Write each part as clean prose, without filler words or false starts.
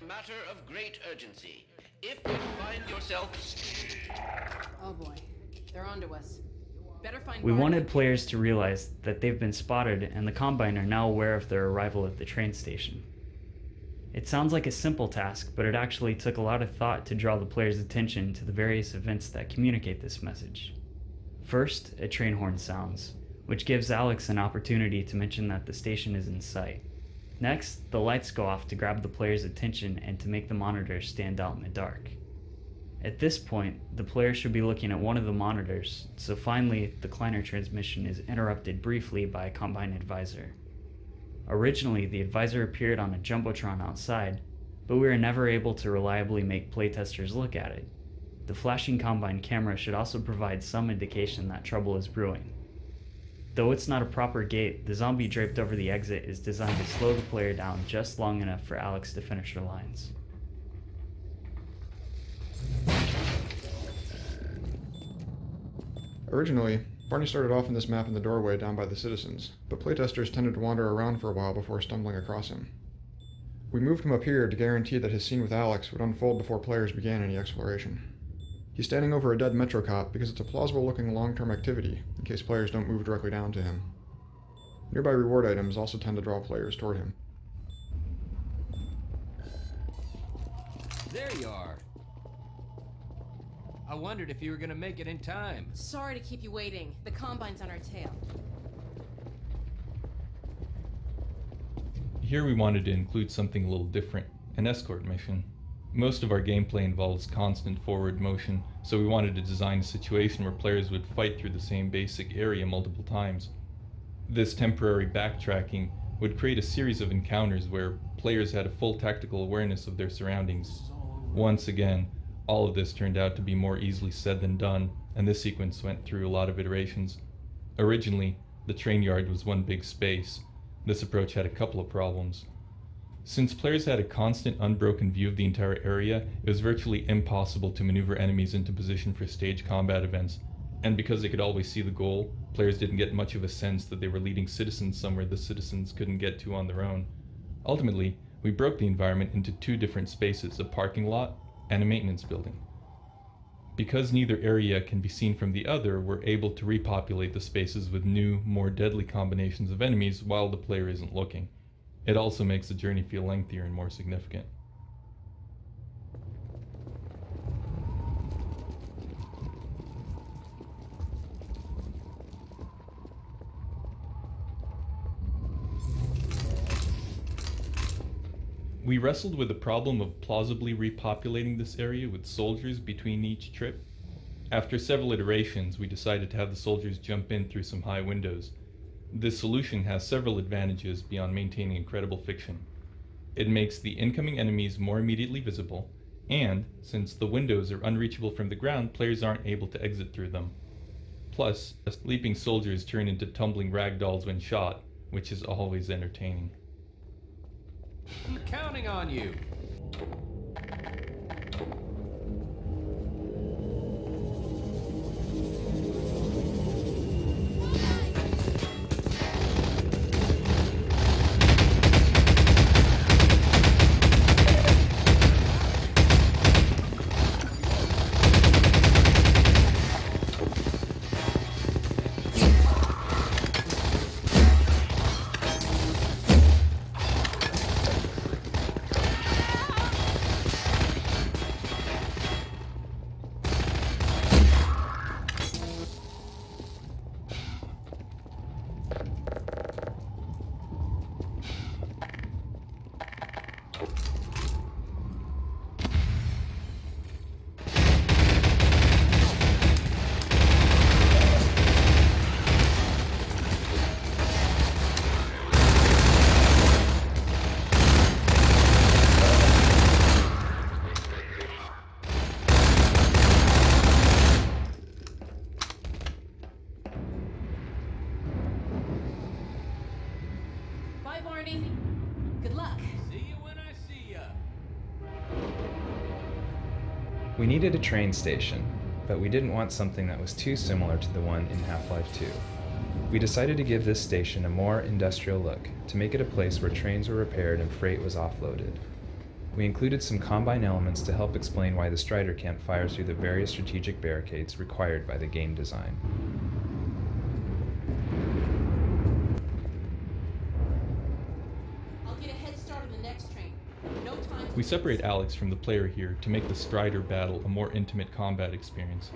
Matter of great urgency. If you find yourself... Oh boy, they're onto us. Better find We Barney. wanted players to realize that they've been spotted and the Combine are now aware of their arrival at the train station. It sounds like a simple task, but it actually took a lot of thought to draw the players' attention to the various events that communicate this message. First, a train horn sounds, which gives Alex an opportunity to mention that the station is in sight. Next, the lights go off to grab the player's attention and to make the monitors stand out in the dark. At this point, the player should be looking at one of the monitors, so finally, the Kleiner transmission is interrupted briefly by a Combine advisor. Originally, the advisor appeared on a jumbotron outside, but we were never able to reliably make playtesters look at it. The flashing Combine camera should also provide some indication that trouble is brewing. Though it's not a proper gate, the zombie draped over the exit is designed to slow the player down just long enough for Alex to finish her lines. Originally, Barney started off in this map in the doorway down by the citizens, but playtesters tended to wander around for a while before stumbling across him. We moved him up here to guarantee that his scene with Alex would unfold before players began any exploration. He's standing over a dead Metro cop because it's a plausible-looking long-term activity, in case players don't move directly down to him. Nearby reward items also tend to draw players toward him. There you are. I wondered if you were gonna make it in time. Sorry to keep you waiting. The Combine's on our tail. Here we wanted to include something a little different, an escort mission. Most of our gameplay involves constant forward motion, so we wanted to design a situation where players would fight through the same basic area multiple times. This temporary backtracking would create a series of encounters where players had a full tactical awareness of their surroundings. Once again, all of this turned out to be more easily said than done, and this sequence went through a lot of iterations. Originally, the train yard was one big space. This approach had a couple of problems. Since players had a constant unbroken view of the entire area, it was virtually impossible to maneuver enemies into position for stage combat events, and because they could always see the goal, players didn't get much of a sense that they were leading citizens somewhere the citizens couldn't get to on their own. Ultimately, we broke the environment into two different spaces, a parking lot and a maintenance building. Because neither area can be seen from the other, we're able to repopulate the spaces with new, more deadly combinations of enemies while the player isn't looking. It also makes the journey feel lengthier and more significant. We wrestled with the problem of plausibly repopulating this area with soldiers between each trip. After several iterations, we decided to have the soldiers jump in through some high windows. This solution has several advantages beyond maintaining incredible fiction. It makes the incoming enemies more immediately visible, and, since the windows are unreachable from the ground, players aren't able to exit through them. Plus, leaping soldiers turn into tumbling ragdolls when shot, which is always entertaining. I'm counting on you. Good luck. See you when I see ya. We needed a train station, but we didn't want something that was too similar to the one in Half-Life 2. We decided to give this station a more industrial look, to make it a place where trains were repaired and freight was offloaded. We included some Combine elements to help explain why the Strider can't fire through the various strategic barricades required by the game design. I'll get a head start on the next train. No time. We separate Alex from the player here to make the Strider battle a more intimate combat experience.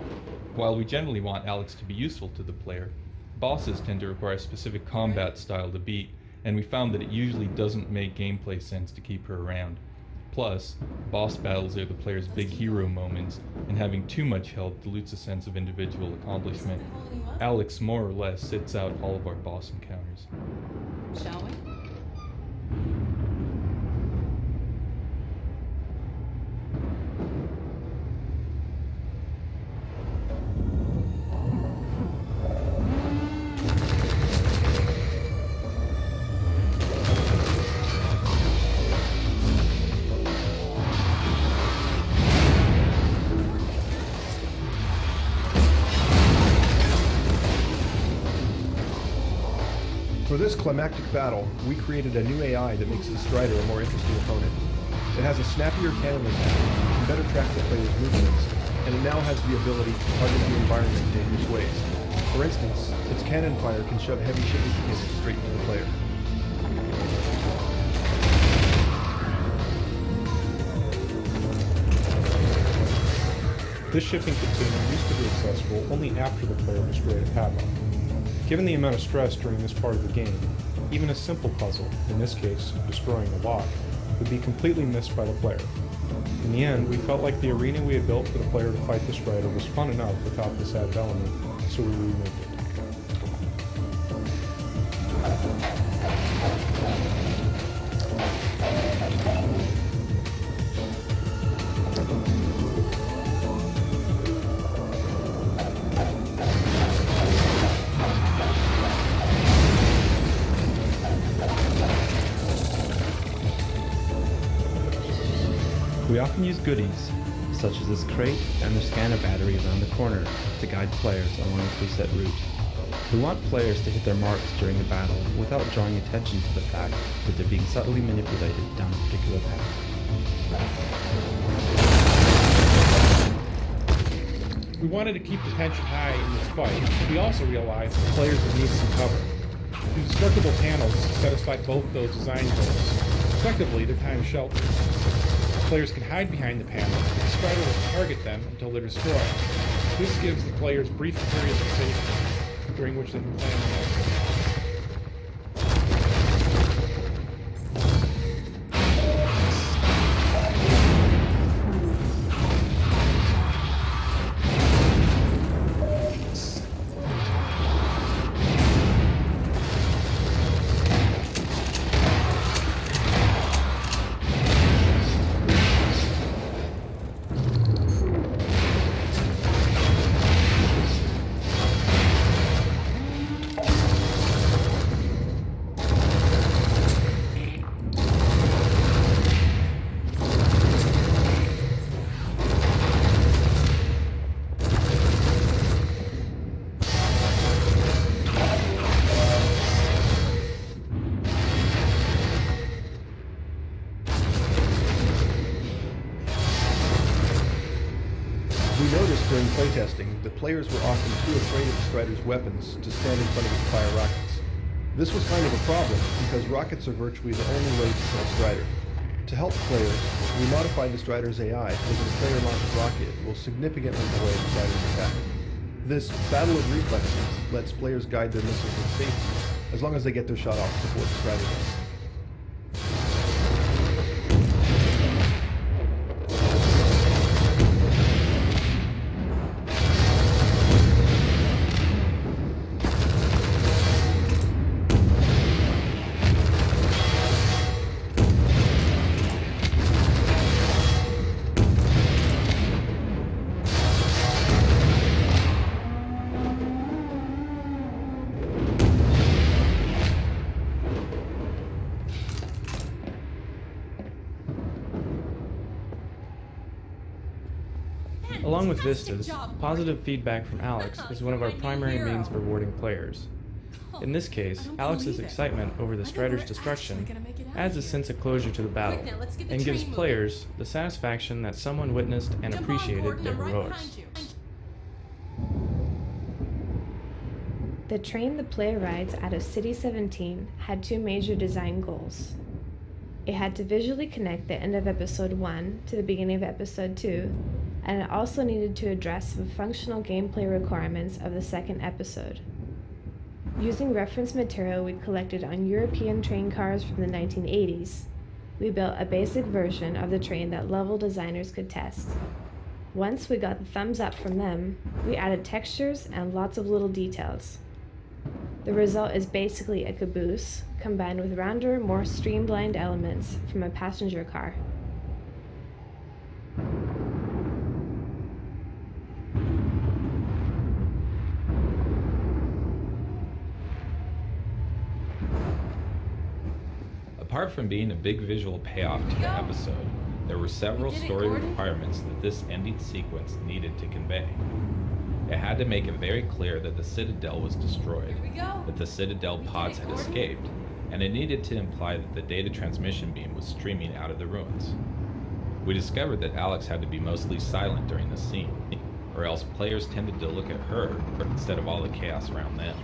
While we generally want Alex to be useful to the player, bosses tend to require a specific combat style to beat, and we found that it usually doesn't make gameplay sense to keep her around. Plus, boss battles are the player's big hero moments, and having too much help dilutes a sense of individual accomplishment. Alex more or less sits out all of our boss encounters. Shall we? For this climactic battle, we created a new AI that makes the Strider a more interesting opponent. It has a snappier cannon attack, can better track the player's movements, and it now has the ability to target the environment in dangerous ways. For instance, its cannon fire can shove heavy shipping containers straight into the player. This shipping container used to be accessible only after the player destroyed a padlock. Given the amount of stress during this part of the game, even a simple puzzle, in this case, destroying a lock, would be completely missed by the player. In the end, we felt like the arena we had built for the player to fight the Strider was fun enough without this added element, so we removed it. We often use goodies, such as this crate and the scanner battery around the corner, to guide players along a preset route. We want players to hit their marks during the battle without drawing attention to the fact that they're being subtly manipulated down a particular path. We wanted to keep the tension high in this fight, but we also realized that players would need some cover. The destructible panels satisfy both those design goals. Effectively, they're time shelters. Players can hide behind the panels, but the Strider will target them until they're destroyed. This gives the players brief periods of safety, during which they can plan the next step. We noticed during playtesting that players were often too afraid of the Strider's weapons to stand in front of it and fire rockets. This was kind of a problem because rockets are virtually the only way to kill a Strider. To help players, we modified the Strider's AI so that a player launches a rocket will significantly delay the Strider's attack. This battle of reflexes lets players guide their missiles with safety as long as they get their shot off before the Strider does. Along with vistas, positive feedback from Alex is one of our primary means of rewarding players. In this case, Alex's excitement over the Strider's destruction adds a sense of closure to the battle, and gives players the satisfaction that someone witnessed and appreciated their heroics. The train the player rides out of City 17 had two major design goals. It had to visually connect the end of Episode 1 to the beginning of Episode 2, and it also needed to address the functional gameplay requirements of the second episode. Using reference material we collected on European train cars from the 1980s, we built a basic version of the train that level designers could test. Once we got the thumbs up from them, we added textures and lots of little details. The result is basically a caboose, combined with rounder, more streamlined elements from a passenger car. Apart from being a big visual payoff to the episode, there were several story requirements that this ending sequence needed to convey. It had to make it very clear that the Citadel was destroyed, that the Citadel pods had escaped, and it needed to imply that the data transmission beam was streaming out of the ruins. We discovered that Alex had to be mostly silent during the scene, or else players tended to look at her instead of all the chaos around them.